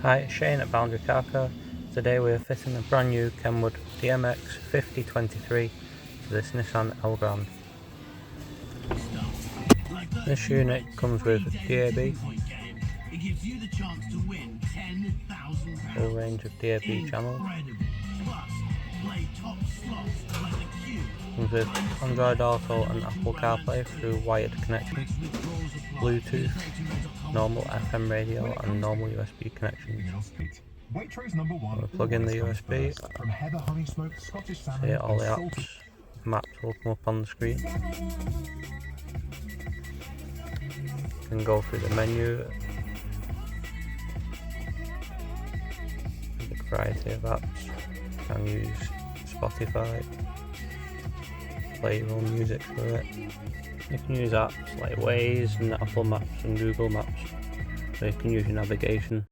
Hi, it's Shane at Boundary Car Care. Today we are fitting a brand new Kenwood DMX5023 to this Nissan Elgrand. This unit comes with DAB, full range of DAB channels, comes with Android Auto and Apple CarPlay through wired connection, Bluetooth, normal FM radio and normal USB connections. We'll plug in the USB, see all the apps, maps will come up on the screen. You can go through the menu, a big variety of apps. You can use Spotify, play your own music through it. You can use apps like Waze and Apple Maps and Google Maps, so you can use your navigation.